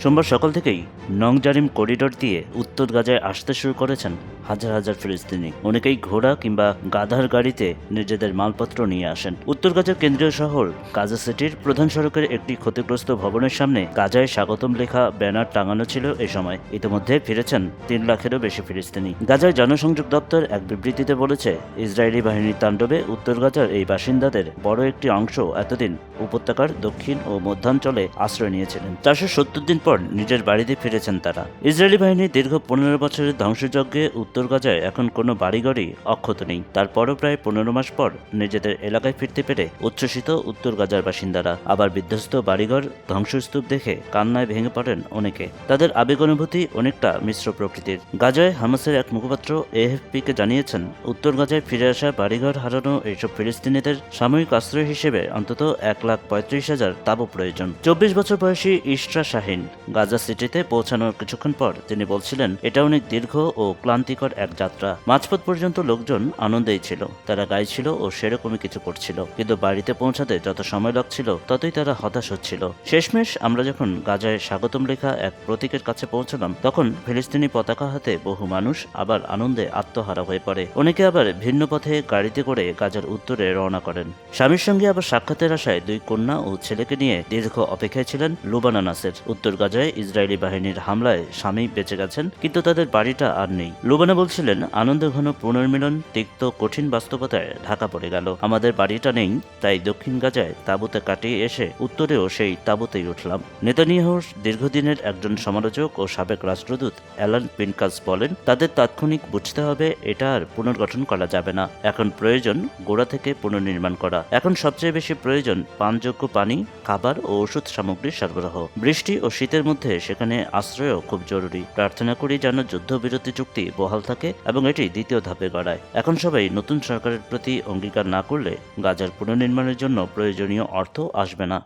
সোমবার সকাল থেকেই নংজারিম করিডোর দিয়ে উত্তর গাজায় আসতে শুরু করেছেন হাজার হাজার ফিলিস্তিনি। অনেকেই ঘোড়া কিংবা গাধার গাড়িতে নিজেদের মালপত্র নিয়ে আসেন। উত্তর গাজার কেন্দ্রীয় শহর গাজা সিটির প্রধান সড়কের একটি ক্ষতিগ্রস্ত ভবনের সামনে গাজায় স্বাগতম লেখা ব্যানার টাঙানো ছিল এ সময়। ইতিমধ্যে ফিরেছেন 3 লাখেরও বেশি ফিলিস্তিনি। গাজায় জনসংযোগ দপ্তর এক বিবৃতিতে বলেছে, ইসরায়েলি বাহিনীর তাণ্ডবে উত্তর গাজার এই বাসিন্দাদের বড় একটি অংশ এতদিন উপত্যকার দক্ষিণ ও মধ্যাঞ্চলে আশ্রয় নিয়েছিলেন। 470 দিন পর নিজের বাড়িতে ফিরেছেন তারা। ইসরায়েলি বাহিনীর দীর্ঘ 15 বছরের ধ্বংসযজ্ঞে উত্তর গাজায় এখন কোনো বাড়িঘরই অক্ষত নেই। তারপরও প্রায় 15 মাস পর নিজেদের এলাকায় ফিরতে পেরে উচ্ছ্বসিত উত্তর গাজার বাসিন্দারা। আবার বিধ্বস্ত বাড়িঘর, ধ্বংসস্তূপ দেখে কান্নায় ভেঙে পড়েন অনেকে। তাদের আবেগ অনুভূতি অনেকটা মিশ্র প্রকৃতির। গাজায় হামাসের এক মুখপাত্র এএফপিকে জানিয়েছেন, উত্তর গাজায় ফিরে আসা বাড়িঘর হারানো এইসব ফিলিস্তিনিদের সাময়িক আশ্রয় হিসেবে অন্তত 1,35,000 তাঁবু প্রয়োজন। 24 বছর বয়সী ইশরা শাহিন গাজা সিটিতে পৌঁছানোর কিছুক্ষণ পর তিনি বলছিলেন, এটা অনেক দীর্ঘ ও ক্লান্তিকর এক যাত্রা। মাঝপথ পর্যন্ত লোকজন আনন্দেই ছিল, তারা গাইছিল ও সেরকমই কিছু করছিল, কিন্তু বাড়িতে পৌঁছাতে যত সময় লাগছিল ততই তারা হতাশ হচ্ছিল। শেষমেশ আমরা যখন গাজায় স্বাগতম লেখা এক প্রতীকের কাছে পৌঁছলাম, তখন ফিলিস্তিনি পতাকা হাতে বহু মানুষ আবার আনন্দে আত্মহারা হয়ে পড়ে। অনেকে আবার ভিন্ন পথে গাড়িতে করে গাজার উত্তরে রওনা করেন। স্বামীর সঙ্গে আবার সাক্ষাতের আশায় 2 কন্যা ও ছেলেকে নিয়ে দীর্ঘ অপেক্ষায় ছিলেন লুবানা নাসের। উত্তর গাজায় ইসরায়েলি বাহিনীর হামলায় স্বামী বেঁচে গেছেন, কিন্তু তাদের বাড়িটা আর নেই। লুবানা বলছিলেন, আনন্দ ঘন পুনর্মিলন তিক্ত কঠিন বাস্তবতায় ঢাকা পড়ে গেল। আমাদের বাড়িটা নেই, তাই দক্ষিণ গাজায় তাঁবুতে কাটিয়ে এসে উত্তরেও সেই তাঁবুতেই উঠলাম। নেতানিয়াহুর দীর্ঘদিনের একজন সমালোচক ও সাবেক রাষ্ট্রদূত অ্যালান পিনকাস বলেন, তাদের তাৎক্ষণিক বুঝতে হবে এটা আর পুনর্গঠন করা যাবে না। এখন প্রয়োজন গোড়া থেকে পুনর্নির্মাণ করা। এখন সবচেয়ে বেশি প্রয়োজন পানযোগ্য পানি, খাবার ও ওষুধ সামগ্রীর সরবরাহ। বৃষ্টি ও শীতের মধ্যে সেখানে আশ্রয়ও খুব জরুরি। প্রার্থনা করি যেন যুদ্ধবিরতি চুক্তি বহাল থাকে এবং এটি দ্বিতীয় ধাপে গড়ায়। এখন সবাই নতুন সরকারের প্রতি অঙ্গীকার না করলে গাজার পুনর্নির্মাণের জন্য প্রয়োজনীয় অর্থ আসবে না।